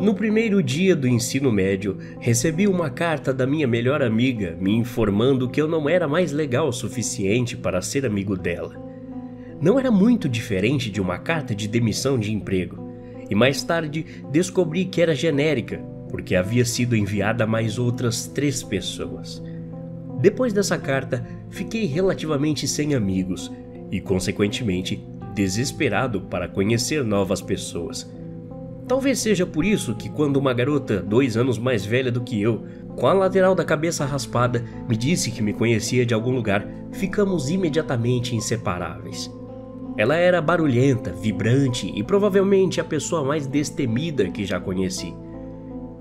No primeiro dia do ensino médio, recebi uma carta da minha melhor amiga me informando que eu não era mais legal o suficiente para ser amigo dela. Não era muito diferente de uma carta de demissão de emprego, e mais tarde descobri que era genérica, porque havia sido enviada a mais outras 3 pessoas. Depois dessa carta, fiquei relativamente sem amigos e, consequentemente, desesperado para conhecer novas pessoas. Talvez seja por isso que quando uma garota 2 anos mais velha do que eu, com a lateral da cabeça raspada, me disse que me conhecia de algum lugar, ficamos imediatamente inseparáveis. Ela era barulhenta, vibrante e provavelmente a pessoa mais destemida que já conheci.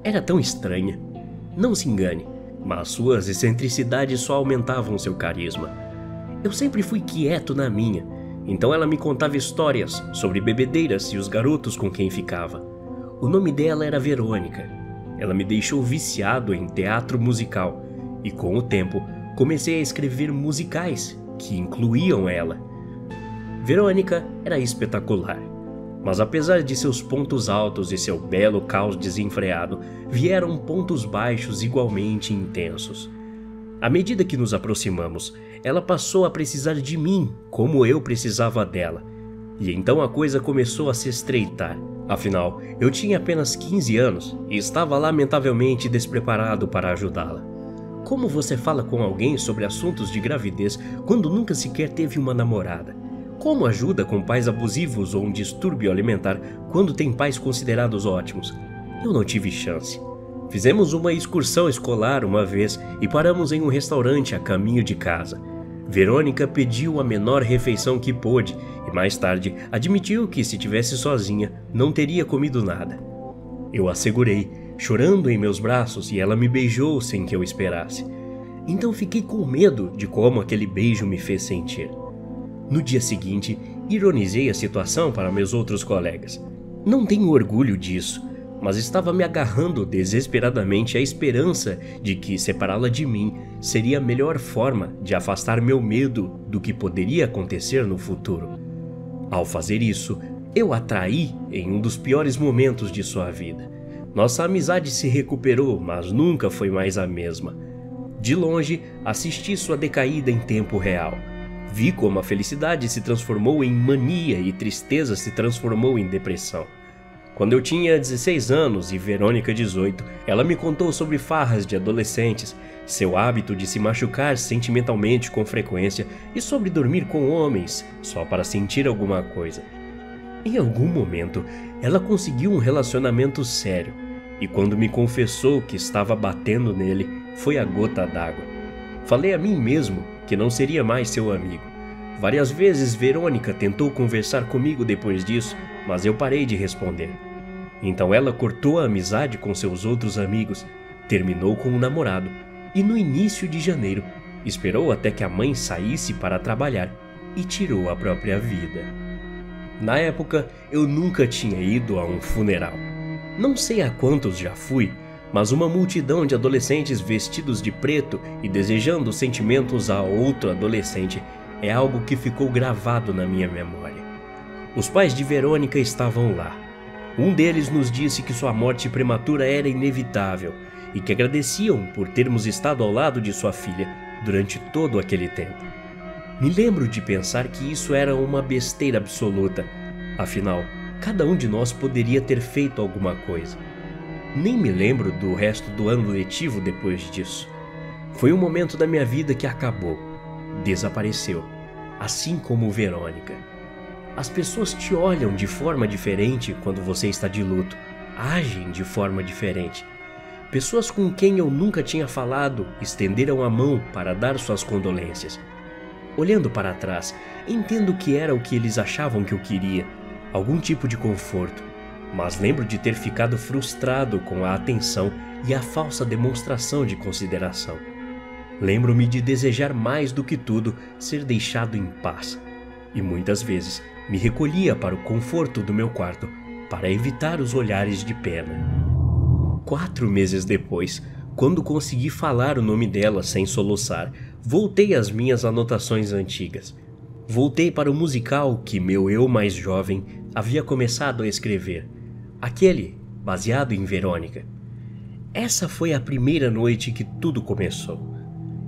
Era tão estranha. Não se engane, mas suas excentricidades só aumentavam seu carisma. Eu sempre fui quieto na minha, então ela me contava histórias sobre bebedeiras e os garotos com quem ficava. O nome dela era Verônica. Ela me deixou viciado em teatro musical e, com o tempo, comecei a escrever musicais que incluíam ela. Verônica era espetacular, mas apesar de seus pontos altos e seu belo caos desenfreado, vieram pontos baixos igualmente intensos. À medida que nos aproximamos, ela passou a precisar de mim como eu precisava dela, e então a coisa começou a se estreitar. Afinal, eu tinha apenas 15 anos e estava lamentavelmente despreparado para ajudá-la. Como você fala com alguém sobre assuntos de gravidez quando nunca sequer teve uma namorada? Como ajuda com pais abusivos ou um distúrbio alimentar quando tem pais considerados ótimos? Eu não tive chance. Fizemos uma excursão escolar uma vez e paramos em um restaurante a caminho de casa. Verônica pediu a menor refeição que pôde e mais tarde admitiu que se tivesse sozinha não teria comido nada. Eu a segurei, chorando em meus braços, e ela me beijou sem que eu esperasse. Então fiquei com medo de como aquele beijo me fez sentir. No dia seguinte, ironizei a situação para meus outros colegas. Não tenho orgulho disso, mas estava me agarrando desesperadamente à esperança de que separá-la de mim seria a melhor forma de afastar meu medo do que poderia acontecer no futuro. Ao fazer isso, eu a traí em um dos piores momentos de sua vida. Nossa amizade se recuperou, mas nunca foi mais a mesma. De longe, assisti sua decaída em tempo real. Vi como a felicidade se transformou em mania e tristeza se transformou em depressão. Quando eu tinha 16 anos e Verônica 18, ela me contou sobre farras de adolescentes, seu hábito de se machucar sentimentalmente com frequência e sobre dormir com homens só para sentir alguma coisa. Em algum momento, ela conseguiu um relacionamento sério e quando me confessou que estava batendo nele, foi a gota d'água. Falei a mim mesmo que não seria mais seu amigo. Várias vezes Verônica tentou conversar comigo depois disso, mas eu parei de responder. Então ela cortou a amizade com seus outros amigos, terminou com um namorado e no início de janeiro esperou até que a mãe saísse para trabalhar e tirou a própria vida. Na época, eu nunca tinha ido a um funeral. Não sei a quantos já fui, mas uma multidão de adolescentes vestidos de preto e desejando sentimentos a outro adolescente é algo que ficou gravado na minha memória. Os pais de Verônica estavam lá. Um deles nos disse que sua morte prematura era inevitável e que agradeciam por termos estado ao lado de sua filha durante todo aquele tempo. Me lembro de pensar que isso era uma besteira absoluta. Afinal, cada um de nós poderia ter feito alguma coisa. Nem me lembro do resto do ano letivo depois disso. Foi um momento da minha vida que acabou. Desapareceu, assim como Verônica. As pessoas te olham de forma diferente quando você está de luto, agem de forma diferente. Pessoas com quem eu nunca tinha falado estenderam a mão para dar suas condolências. Olhando para trás, entendo que era o que eles achavam que eu queria, algum tipo de conforto, mas lembro de ter ficado frustrado com a atenção e a falsa demonstração de consideração. Lembro-me de desejar mais do que tudo ser deixado em paz, e muitas vezes me recolhia para o conforto do meu quarto para evitar os olhares de pena. 4 meses depois, quando consegui falar o nome dela sem soluçar, voltei às minhas anotações antigas. Voltei para o musical que meu eu mais jovem havia começado a escrever. Aquele, baseado em Verônica. Essa foi a primeira noite que tudo começou.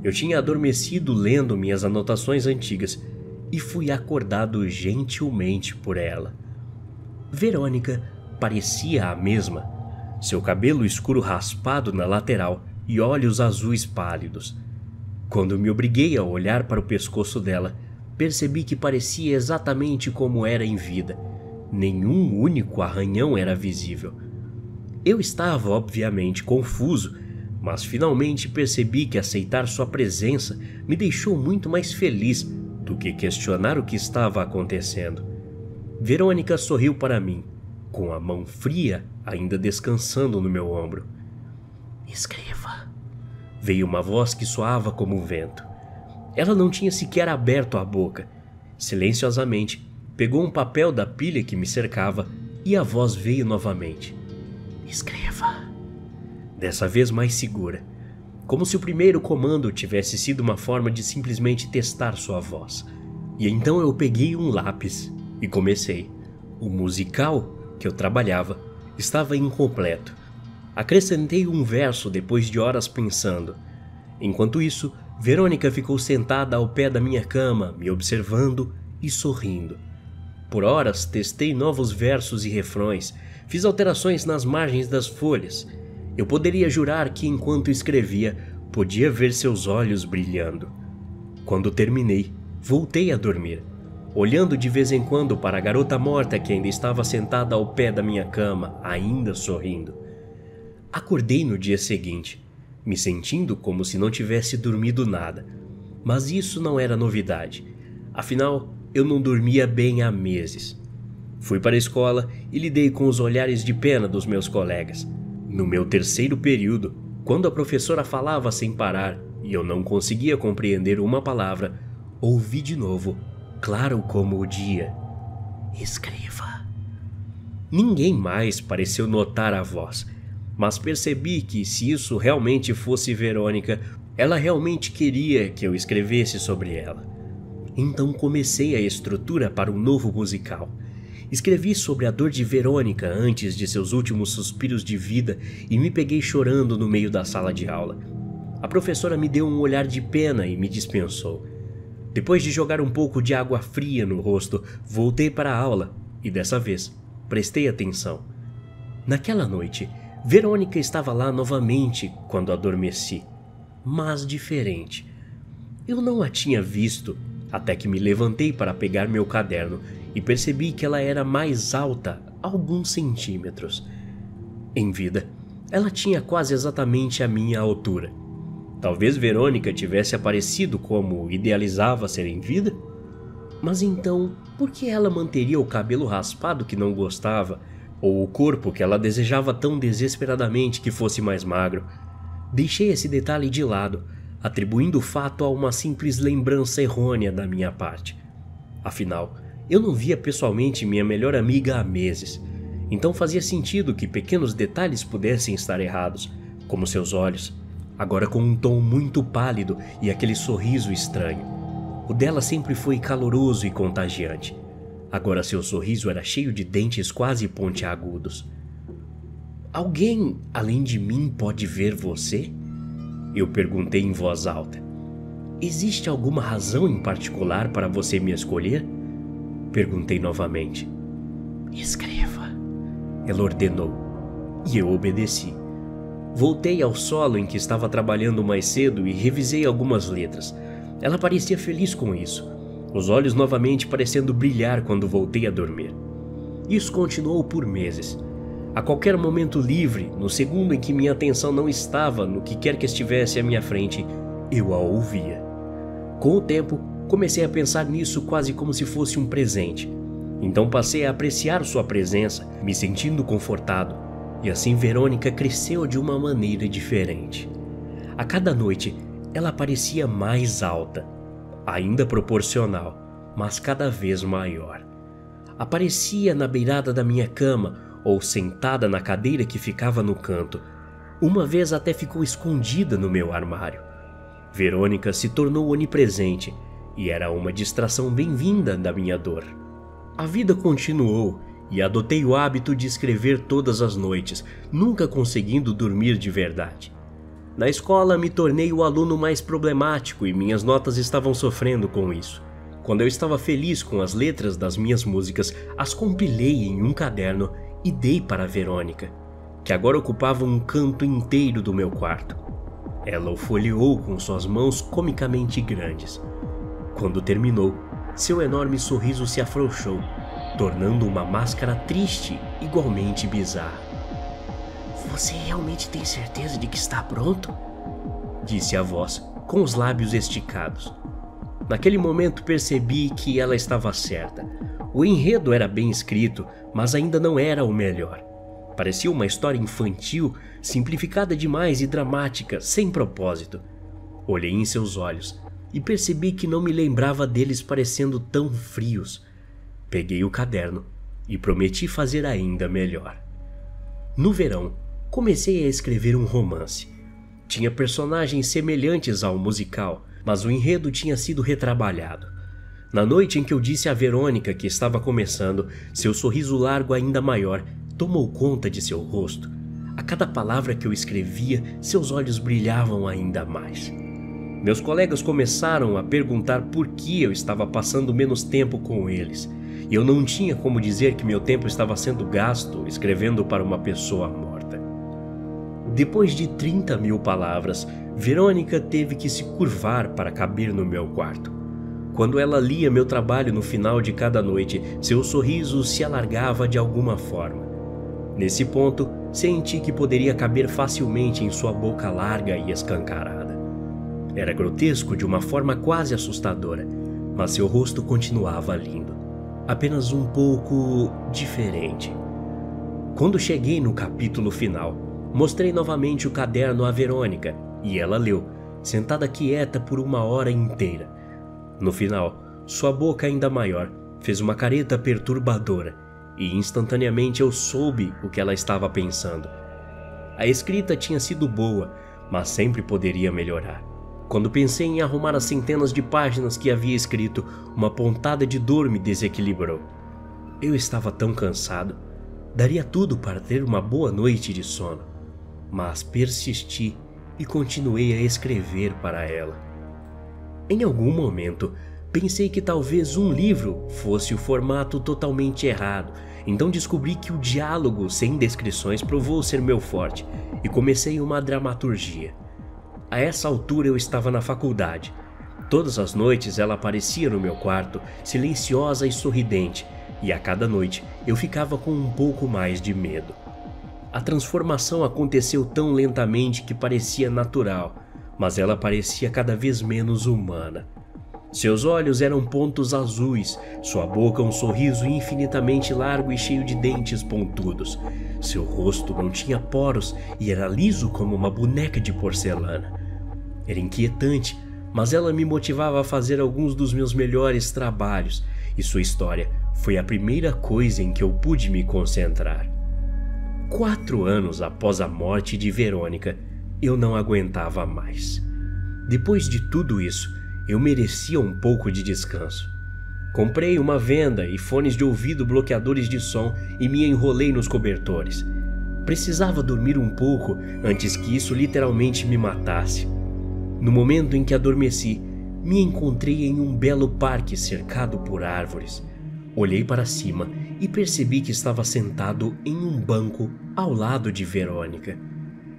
Eu tinha adormecido lendo minhas anotações antigas e fui acordado gentilmente por ela. Verônica parecia a mesma, seu cabelo escuro raspado na lateral e olhos azuis pálidos. Quando me obriguei a olhar para o pescoço dela, percebi que parecia exatamente como era em vida. Nenhum único arranhão era visível. Eu estava, obviamente, confuso, mas finalmente percebi que aceitar sua presença me deixou muito mais feliz do que questionar o que estava acontecendo. Verônica sorriu para mim, com a mão fria ainda descansando no meu ombro. "Escreva", veio uma voz que soava como o vento. Ela não tinha sequer aberto a boca. Silenciosamente, pegou um papel da pilha que me cercava e a voz veio novamente. "Escreva", dessa vez mais segura, como se o primeiro comando tivesse sido uma forma de simplesmente testar sua voz. E então eu peguei um lápis e comecei. O musical que eu trabalhava estava incompleto. Acrescentei um verso depois de horas pensando. Enquanto isso, Verônica ficou sentada ao pé da minha cama, me observando e sorrindo. Por horas testei novos versos e refrões, fiz alterações nas margens das folhas. Eu poderia jurar que enquanto escrevia, podia ver seus olhos brilhando. Quando terminei, voltei a dormir, olhando de vez em quando para a garota morta que ainda estava sentada ao pé da minha cama, ainda sorrindo. Acordei no dia seguinte, me sentindo como se não tivesse dormido nada. Mas isso não era novidade. Afinal, eu não dormia bem há meses. Fui para a escola e lidei com os olhares de pena dos meus colegas. No meu terceiro período, quando a professora falava sem parar e eu não conseguia compreender uma palavra, ouvi de novo, claro como o dia: "Escreva". Ninguém mais pareceu notar a voz, mas percebi que se isso realmente fosse Verônica, ela realmente queria que eu escrevesse sobre ela. Então comecei a estrutura para um novo musical. Escrevi sobre a dor de Verônica antes de seus últimos suspiros de vida e me peguei chorando no meio da sala de aula. A professora me deu um olhar de pena e me dispensou. Depois de jogar um pouco de água fria no rosto, voltei para a aula e dessa vez prestei atenção. Naquela noite, Verônica estava lá novamente quando adormeci, mas diferente. Eu não a tinha visto até que me levantei para pegar meu caderno e percebi que ela era mais alta alguns centímetros. Em vida, ela tinha quase exatamente a minha altura. Talvez Verônica tivesse aparecido como idealizava ser em vida? Mas então, por que ela manteria o cabelo raspado que não gostava, ou o corpo que ela desejava tão desesperadamente que fosse mais magro? Deixei esse detalhe de lado, atribuindo o fato a uma simples lembrança errônea da minha parte. Afinal, eu não via pessoalmente minha melhor amiga há meses, então fazia sentido que pequenos detalhes pudessem estar errados, como seus olhos, agora com um tom muito pálido e aquele sorriso estranho. O dela sempre foi caloroso e contagiante. Agora seu sorriso era cheio de dentes quase pontiagudos. "Alguém, além de mim, pode ver você?" Eu perguntei em voz alta. "Existe alguma razão em particular para você me escolher?" Perguntei novamente. "Escreva", ela ordenou, e eu obedeci. Voltei ao solo em que estava trabalhando mais cedo e revisei algumas letras. Ela parecia feliz com isso, os olhos novamente parecendo brilhar quando voltei a dormir. Isso continuou por meses. A qualquer momento livre, no segundo em que minha atenção não estava no que quer que estivesse à minha frente, eu a ouvia. Com o tempo, comecei a pensar nisso quase como se fosse um presente. Então passei a apreciar sua presença, me sentindo confortado, e assim Verônica cresceu de uma maneira diferente. A cada noite, ela parecia mais alta, ainda proporcional, mas cada vez maior. Aparecia na beirada da minha cama ou sentada na cadeira que ficava no canto. Uma vez até ficou escondida no meu armário. Verônica se tornou onipresente e era uma distração bem-vinda da minha dor. A vida continuou e adotei o hábito de escrever todas as noites, nunca conseguindo dormir de verdade. Na escola me tornei o aluno mais problemático e minhas notas estavam sofrendo com isso. Quando eu estava feliz com as letras das minhas músicas, as compilei em um caderno e dei para a Verônica, que agora ocupava um canto inteiro do meu quarto. Ela o folheou com suas mãos comicamente grandes. Quando terminou, seu enorme sorriso se afrouxou, tornando uma máscara triste igualmente bizarra. "Você realmente tem certeza de que está pronto?" disse a voz, com os lábios esticados. Naquele momento percebi que ela estava certa. O enredo era bem escrito, mas ainda não era o melhor. Parecia uma história infantil, simplificada demais e dramática, sem propósito. Olhei em seus olhos e percebi que não me lembrava deles parecendo tão frios. Peguei o caderno e prometi fazer ainda melhor. No verão, comecei a escrever um romance. Tinha personagens semelhantes ao musical, mas o enredo tinha sido retrabalhado. Na noite em que eu disse a Verônica que estava começando, seu sorriso largo ainda maior tomou conta de seu rosto. A cada palavra que eu escrevia, seus olhos brilhavam ainda mais. Meus colegas começaram a perguntar por que eu estava passando menos tempo com eles, e eu não tinha como dizer que meu tempo estava sendo gasto escrevendo para uma pessoa morta. Depois de 30.000 palavras, Verônica teve que se curvar para caber no meu quarto. Quando ela lia meu trabalho no final de cada noite, seu sorriso se alargava de alguma forma. Nesse ponto, senti que poderia caber facilmente em sua boca larga e escancarada. Era grotesco de uma forma quase assustadora, mas seu rosto continuava lindo, apenas um pouco diferente. Quando cheguei no capítulo final, mostrei novamente o caderno à Verônica e ela leu, sentada quieta por 1 hora inteira. No final, sua boca ainda maior fez uma careta perturbadora e instantaneamente eu soube o que ela estava pensando. A escrita tinha sido boa, mas sempre poderia melhorar. Quando pensei em arrumar as centenas de páginas que havia escrito, uma pontada de dor me desequilibrou. Eu estava tão cansado, daria tudo para ter uma boa noite de sono, mas persisti e continuei a escrever para ela. Em algum momento, pensei que talvez um livro fosse o formato totalmente errado, então descobri que o diálogo sem descrições provou ser meu forte e comecei uma dramaturgia. A essa altura eu estava na faculdade. Todas as noites ela aparecia no meu quarto, silenciosa e sorridente, e a cada noite eu ficava com um pouco mais de medo. A transformação aconteceu tão lentamente que parecia natural, mas ela parecia cada vez menos humana. Seus olhos eram pontos azuis, sua boca um sorriso infinitamente largo e cheio de dentes pontudos. Seu rosto não tinha poros e era liso como uma boneca de porcelana. Era inquietante, mas ela me motivava a fazer alguns dos meus melhores trabalhos, e sua história foi a primeira coisa em que eu pude me concentrar. 4 anos após a morte de Verônica, eu não aguentava mais. Depois de tudo isso, eu merecia um pouco de descanso. Comprei uma venda e fones de ouvido bloqueadores de som e me enrolei nos cobertores. Precisava dormir um pouco antes que isso literalmente me matasse. No momento em que adormeci, me encontrei em um belo parque cercado por árvores. Olhei para cima e percebi que estava sentado em um banco ao lado de Verônica.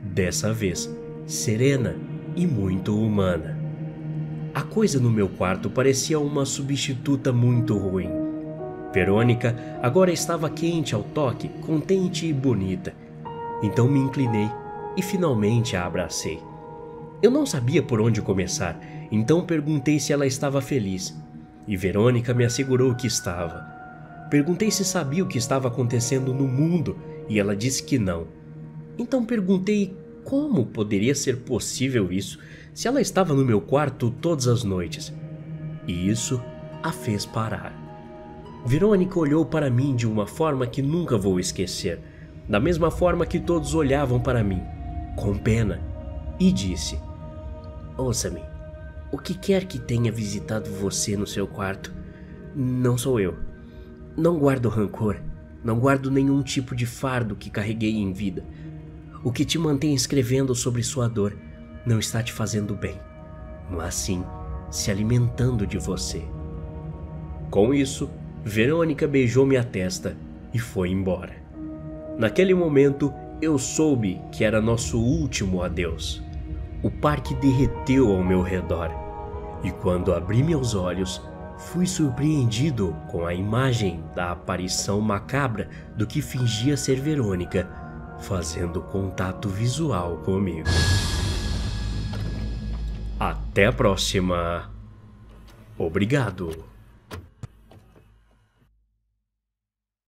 Dessa vez, serena e muito humana. A coisa no meu quarto parecia uma substituta muito ruim. Verônica agora estava quente ao toque, contente e bonita. Então me inclinei e finalmente a abracei. Eu não sabia por onde começar, então perguntei se ela estava feliz. E Verônica me assegurou que estava. Perguntei se sabia o que estava acontecendo no mundo e ela disse que não. Então perguntei como poderia ser possível isso se ela estava no meu quarto todas as noites. E isso a fez parar. Verônica olhou para mim de uma forma que nunca vou esquecer, da mesma forma que todos olhavam para mim, com pena, e disse: "Ouça-me, o que quer que tenha visitado você no seu quarto, não sou eu. Não guardo rancor. Não guardo nenhum tipo de fardo que carreguei em vida. O que te mantém escrevendo sobre sua dor não está te fazendo bem, mas sim se alimentando de você. Com isso, Verônica beijou minha testa e foi embora. Naquele momento, eu soube que era nosso último adeus. O parque derreteu ao meu redor, e quando abri meus olhos, fui surpreendido com a imagem da aparição macabra do que fingia ser Verônica, fazendo contato visual comigo. Até a próxima. Obrigado.